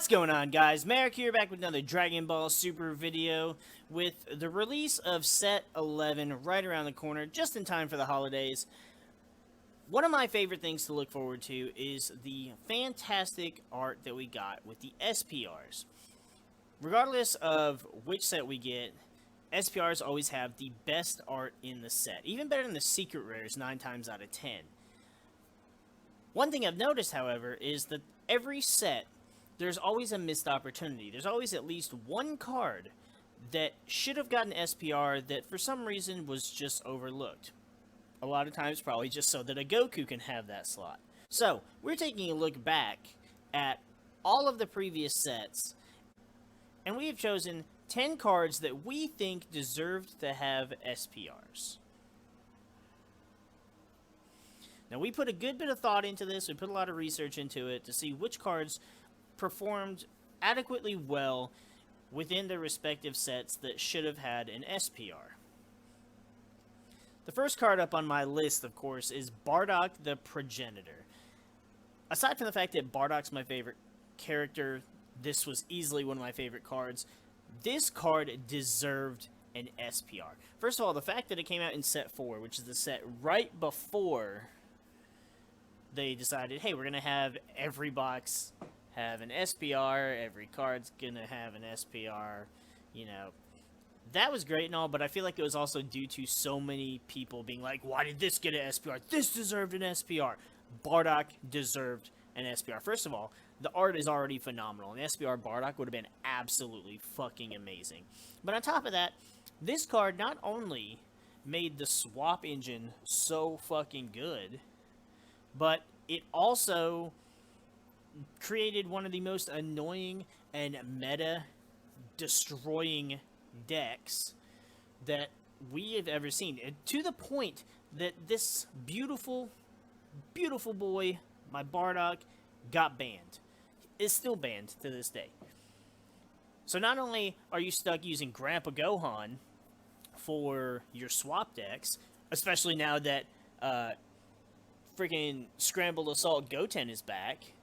What's going on, guys? MariK here, back with another Dragon Ball Super video with the release of Set 11 right around the corner, just in time for the holidays. One of my favorite things to look forward to is the fantastic art that we got with the SPRs. Regardless of which set we get, SPRs always have the best art in the set, even better than the secret rares 9 times out of 10. One thing I've noticed, however, is that every set there's always a missed opportunity. There's always at least one card that should have gotten SPR that for some reason was just overlooked. A lot of times probably just so that a Goku can have that slot. So, we're taking a look back at all of the previous sets, and we have chosen 10 cards that we think deserved to have SPRs. Now, we put a good bit of thought into this. We put a lot of research into it to see which cards performed adequately well within their respective sets that should have had an SPR. The first card up on my list, of course, is Bardock the Progenitor. Aside from the fact that Bardock's my favorite character, this was easily one of my favorite cards. This card deserved an SPR. First of all, the fact that it came out in Set 4, which is the set right before they decided, hey, we're going to have every box have an SPR, every card's gonna have an SPR, you know. That was great and all, but I feel like it was also due to so many people being like, why did this get an SPR? This deserved an SPR. Bardock deserved an SPR. First of all, the art is already phenomenal. An SPR Bardock would have been absolutely fucking amazing. But on top of that, this card not only made the swap engine so fucking good, but it also created one of the most annoying and meta destroying decks that we have ever seen, and to the point that this beautiful boy, my Bardock, got banned. Is still banned to this day. So not only are you stuck using Grandpa Gohan for your swap decks, especially now that freaking Scrambled Assault Goten is back,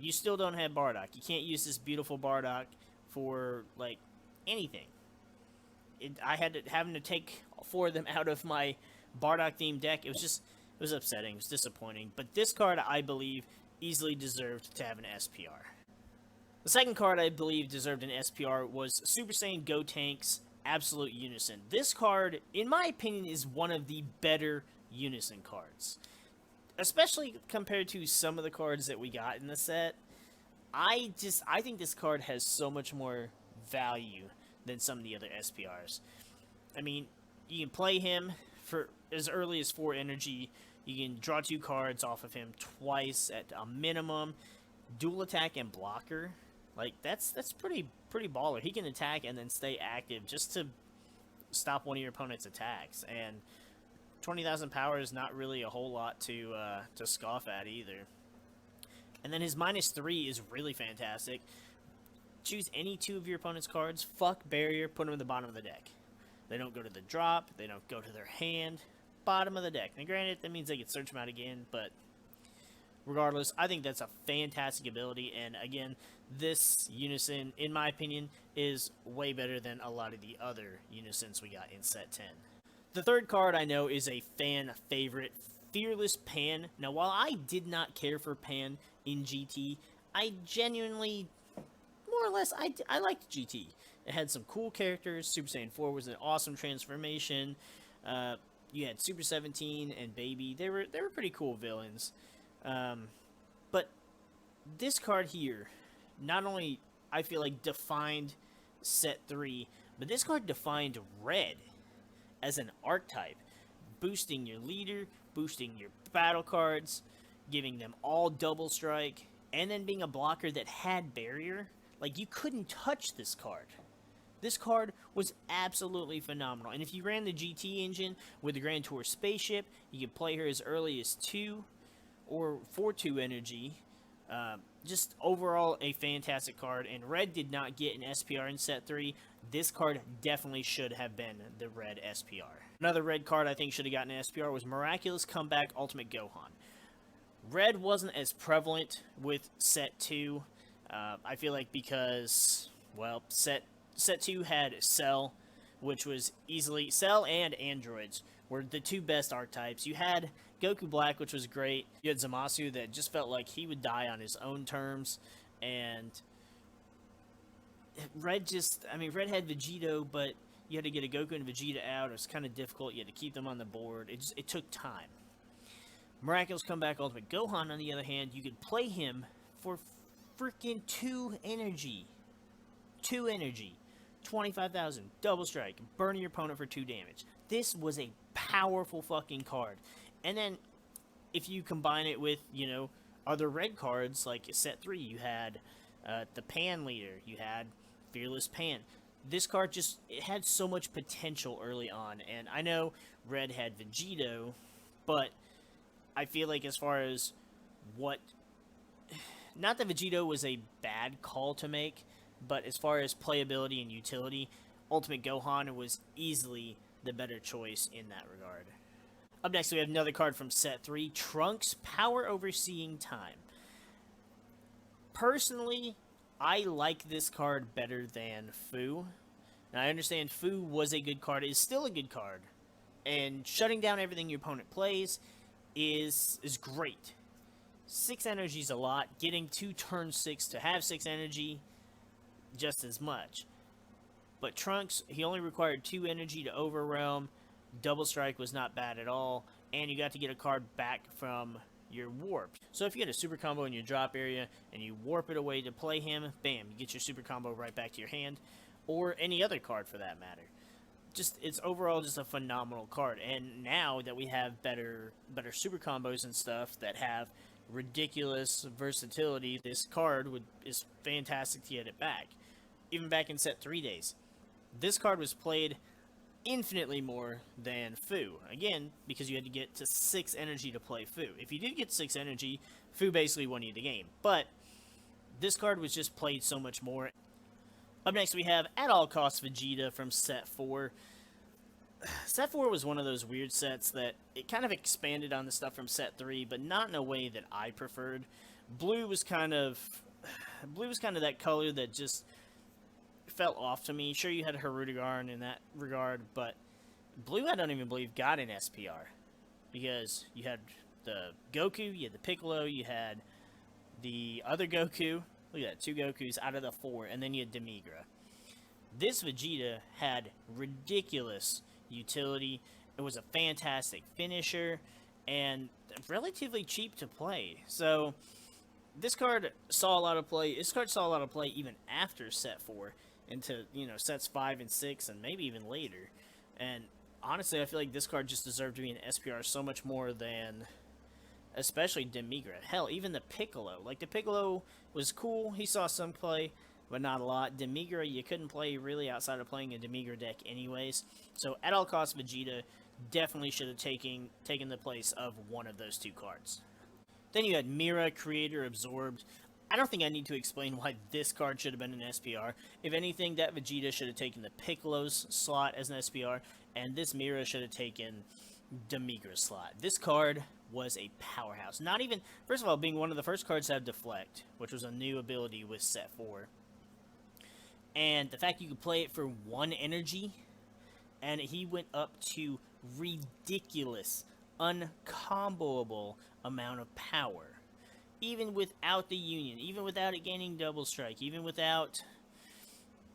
you still don't have Bardock. You can't use this beautiful Bardock for, like, anything. I had to having to take 4 of them out of my Bardock-themed deck. It was upsetting. It was disappointing. But this card, I believe, easily deserved to have an SPR. The second card I believe deserved an SPR was Super Saiyan Gotank's Absolute Unison. This card, in my opinion, is one of the better Unison cards. Especially compared to some of the cards that we got in the set, I think this card has so much more value than some of the other SPRs. I mean, you can play him for as early as 4 energy. You can draw 2 cards off of him twice at a minimum. Dual attack and blocker, like that's pretty baller. He can attack and then stay active just to stop one of your opponent's attacks, and 20,000 power is not really a whole lot to scoff at either. And then his -3 is really fantastic. Choose any 2 of your opponent's cards, fuck barrier, put them in the bottom of the deck. They don't go to the drop, they don't go to their hand, bottom of the deck. Now granted, that means they can search them out again, but regardless, I think that's a fantastic ability, and again, this Unison, in my opinion, is way better than a lot of the other Unisons we got in Set 10. The third card I know is a fan favorite, Fearless Pan. Now, while I did not care for Pan in GT, I genuinely, more or less, I liked GT. It had some cool characters. Super Saiyan 4 was an awesome transformation. You had Super 17 and Baby. They were pretty cool villains. But this card here, not only, I feel like, defined Set 3, but this card defined Red as an archetype, boosting your leader, boosting your battle cards, giving them all double strike, and then being a blocker that had barrier. Like, you couldn't touch this card. This card was absolutely phenomenal. And if you ran the GT engine with the Grand Tour Spaceship, you could play her as early as 2 or 4-2 energy. Just overall a fantastic card, and Red did not get an SPR in Set 3. This card definitely should have been the Red SPR. Another Red card I think should have gotten an SPR was Miraculous Comeback Ultimate Gohan. Red wasn't as prevalent with set 2. I feel like because, well, set 2 had Cell, which was easily Cell and Androids were the two best archetypes. You had Goku Black, which was great. You had Zamasu that just felt like he would die on his own terms, and Red just, I mean, Red had Vegito, but you had to get a Goku and Vegeta out. It was kind of difficult. You had to keep them on the board. It took time. Miraculous Comeback Ultimate Gohan, on the other hand, you could play him for freaking 2 energy. 2 energy. 25,000. Double strike. Burning your opponent for 2 damage. This was a powerful fucking card. And then, if you combine it with, you know, other red cards, like set 3, you had the Pan Leader. You had Fearless Pan. This card just, it had so much potential early on. And I know Red had Vegito, but I feel like as far as what... Not that Vegito was a bad call to make, but as far as playability and utility, Ultimate Gohan was easily the better choice in that regard. Up next, we have another card from set 3, Trunks Power Overseeing Time. Personally, I like this card better than Fu. Now, I understand Fu was a good card. It is still a good card. And shutting down everything your opponent plays is great. 6 energy is a lot. Getting to turn 6 to have 6 energy, just as much. But Trunks, he only required 2 energy to Overwhelm. Double Strike was not bad at all. And you got to get a card back from your warp. So if you get a super combo in your drop area and you warp it away to play him, bam, you get your super combo right back to your hand. Or any other card for that matter. It's overall just a phenomenal card. And now that we have better super combos and stuff that have ridiculous versatility, this card is fantastic to get it back. Even back in set 3 days. This card was played infinitely more than Fu. Again, because you had to get to 6 energy to play Fu. If you did get 6 energy, Fu basically won you the game. But this card was just played so much more. Up next, we have At All Costs Vegeta from set 4. Set 4 was one of those weird sets that it kind of expanded on the stuff from set 3, but not in a way that I preferred. Blue was kind of that color that just felt off to me. Sure, you had Hirudegarn in that regard, but Blue, I don't even believe, got an SPR. Because you had the Goku, you had the Piccolo, you had the other Goku. Look at that, 2 Gokus out of the 4, and then you had Demigra. This Vegeta had ridiculous utility. It was a fantastic finisher, and relatively cheap to play. So, this card saw a lot of play. This card saw a lot of play even after set 4, into, you know, sets 5 and 6, and maybe even later. And honestly, I feel like this card just deserved to be an SPR so much more than, especially Demigra. Hell, even the Piccolo. Like, the Piccolo was cool. He saw some play, but not a lot. Demigra, you couldn't play really outside of playing a Demigra deck anyways. So, At All Costs Vegeta definitely should have taken the place of one of those 2 cards. Then you had Mira, Creator Absorbed. I don't think I need to explain why this card should have been an SPR. If anything, that Vegeta should have taken the Piccolo's slot as an SPR, and this Mira should have taken Demigra's slot. This card was a powerhouse. Not even, first of all, being one of the first cards to have Deflect, which was a new ability with set 4. And the fact you could play it for 1 energy, and he went up to ridiculous, uncomboable amount of power. Even without the Union, even without it gaining Double Strike, even without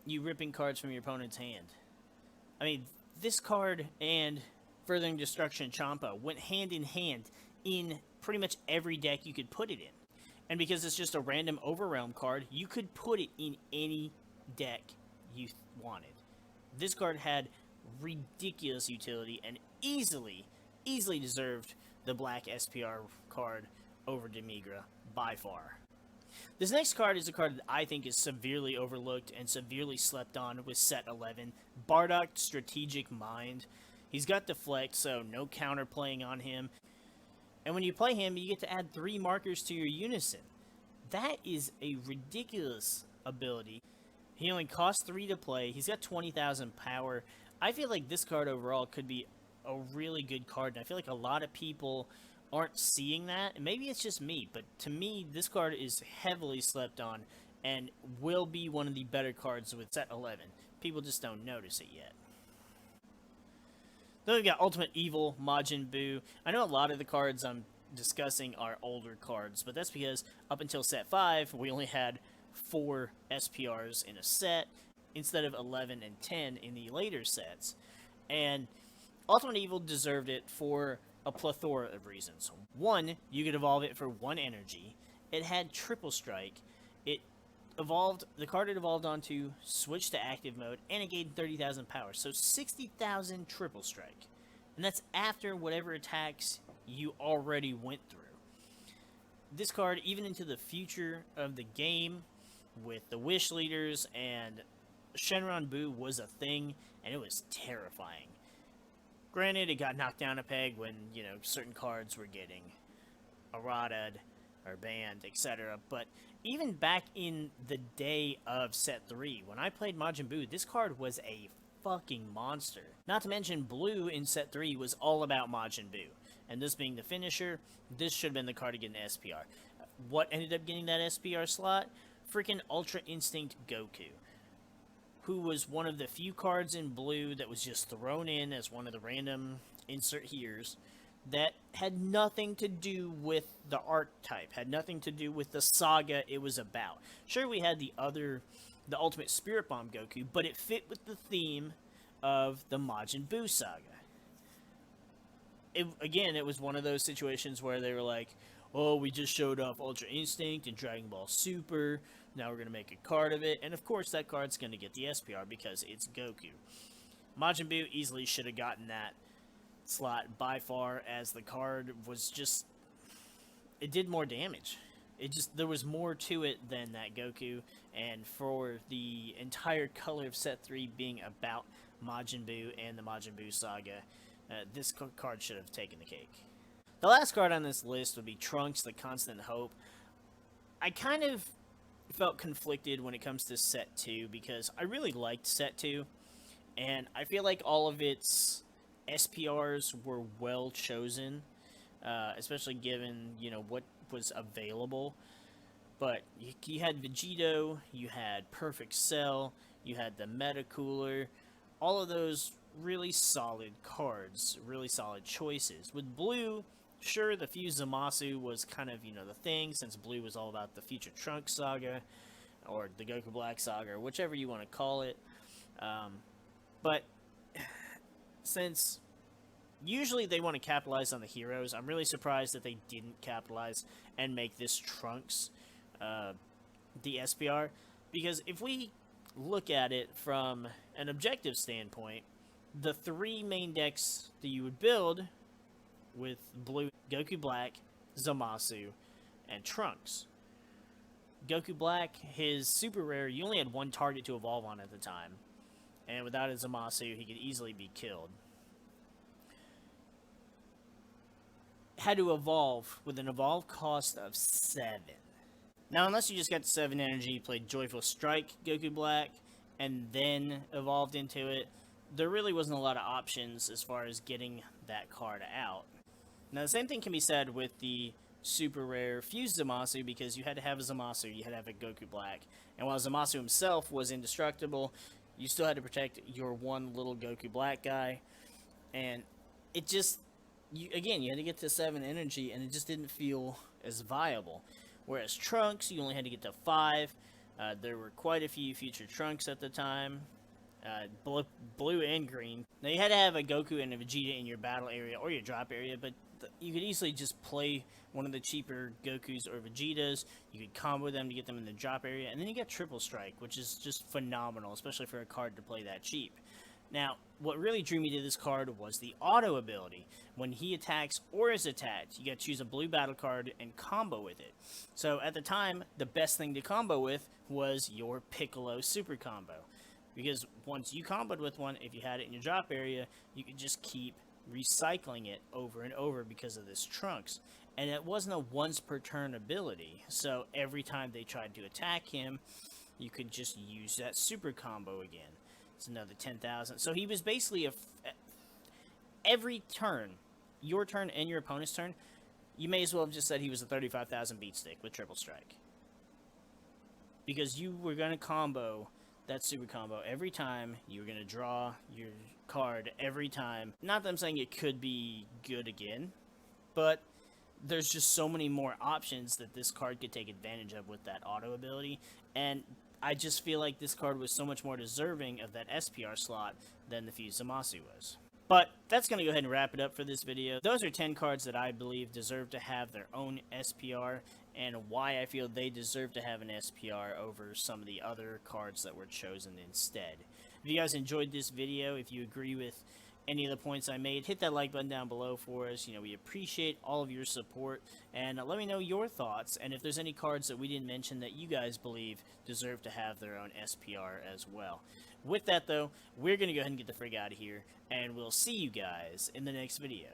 you ripping cards from your opponent's hand. I mean, this card and Furthering Destruction Champa went hand in hand in pretty much every deck you could put it in. And because it's just a random Overwhelm card, you could put it in any deck you wanted. This card had ridiculous utility and easily deserved the black SPR card over Demigra by far. This next card is a card that I think is severely overlooked and severely slept on with set 11, Bardock Strategic Mind. He's got Deflect, so no counterplaying on him. And when you play him, you get to add 3 markers to your Unison. That is a ridiculous ability. He only costs 3 to play. He's got 20,000 power. I feel like this card overall could be a really good card, and I feel like a lot of people aren't seeing that. And maybe it's just me, but to me, this card is heavily slept on and will be one of the better cards with set 11. People just don't notice it yet. Then we've got Ultimate Evil, Majin Buu. I know a lot of the cards I'm discussing are older cards, but that's because up until set 5, we only had 4 SPRs in a set, instead of 11 and 10 in the later sets. And Ultimate Evil deserved it for a plethora of reasons. One, you could evolve it for 1 energy. It had Triple Strike. The card it evolved onto switched to active mode, and it gained 30,000 power. So 60,000 Triple Strike. And that's after whatever attacks you already went through. This card, even into the future of the game, with the Wish Leaders and Shenron Buu was a thing, and it was terrifying. Granted, it got knocked down a peg when, certain cards were getting errataed or banned, etc. But even back in the day of set 3, when I played Majin Buu, this card was a fucking monster. Not to mention, Blue in set 3 was all about Majin Buu. And this being the finisher, this should have been the card to get an SPR. What ended up getting that SPR slot? Freaking Ultra Instinct Goku, who was one of the few cards in Blue that was just thrown in as one of the random insert here's that had nothing to do with the archetype, had nothing to do with the saga it was about. Sure, we had the Ultimate Spirit Bomb Goku, but it fit with the theme of the Majin Buu saga. It was one of those situations where they were like, oh, we just showed off Ultra Instinct and Dragon Ball Super, now we're going to make a card of it, and of course that card's going to get the SPR because it's Goku. Majin Buu easily should have gotten that slot by far, as the card was just, it did more damage. There was more to it than that Goku, and for the entire color of set 3 being about Majin Buu and the Majin Buu saga, this card should have taken the cake. The last card on this list would be Trunks, the Constant Hope. I kind of felt conflicted when it comes to set 2, because I really liked set 2, and I feel like all of its SPRs were well chosen, especially given, what was available. But you had Vegito, you had Perfect Cell, you had the Meta Cooler, all of those really solid cards, really solid choices. With Blue, sure, the Fused Zamasu was kind of, the thing, since Blue was all about the Future Trunks saga, or the Goku Black saga, or whichever you want to call it. But since usually they want to capitalize on the heroes, I'm really surprised that they didn't capitalize and make this Trunks the SPR. Because if we look at it from an objective standpoint, the 3 main decks that you would build with Blue, Goku Black, Zamasu, and Trunks. Goku Black, his super rare, you only had 1 target to evolve on at the time. And without his Zamasu, he could easily be killed. Had to evolve with an evolve cost of 7. Now, unless you just got the 7 energy, played Joyful Strike Goku Black, and then evolved into it, there really wasn't a lot of options as far as getting that card out. Now, the same thing can be said with the super rare Fused Zamasu, because you had to have a Zamasu, you had to have a Goku Black. And while Zamasu himself was indestructible, you still had to protect your one little Goku Black guy. And it just, you had to get to 7 energy, and it just didn't feel as viable. Whereas Trunks, you only had to get to 5. There were quite a few future Trunks at the time. Blue and green. Now, you had to have a Goku and a Vegeta in your battle area or your drop area, but you could easily just play one of the cheaper Gokus or Vegetas. You could combo them to get them in the drop area, and then you got Triple Strike, which is just phenomenal, especially for a card to play that cheap. Now, what really drew me to this card was the auto ability. When he attacks or is attacked, you got to choose a blue battle card and combo with it. So at the time, the best thing to combo with was your Piccolo super combo. Because once you comboed with one, if you had it in your drop area, you could just keep recycling it over and over because of this Trunks. And it wasn't a once per turn ability, so every time they tried to attack him, you could just use that super combo again. It's another 10,000. So he was basically every turn, your turn and your opponent's turn, you may as well have just said he was a 35,000 beat stick with triple strike. Because you were going to combo that super combo every time. You were going to draw your card every time. Not that I'm saying it could be good again, but there's just so many more options that this card could take advantage of with that auto ability. And I just feel like this card was so much more deserving of that SPR slot than the Fused Zamasu was. But that's going to go ahead and wrap it up for this video. Those are 10 cards that I believe deserve to have their own SPR, and why I feel they deserve to have an SPR over some of the other cards that were chosen instead. If you guys enjoyed this video, if you agree with any of the points I made, hit that like button down below for us. We appreciate all of your support, and let me know your thoughts, and if there's any cards that we didn't mention that you guys believe deserve to have their own SPR as well. With that, though, we're going to go ahead and get the frig out of here, and we'll see you guys in the next video.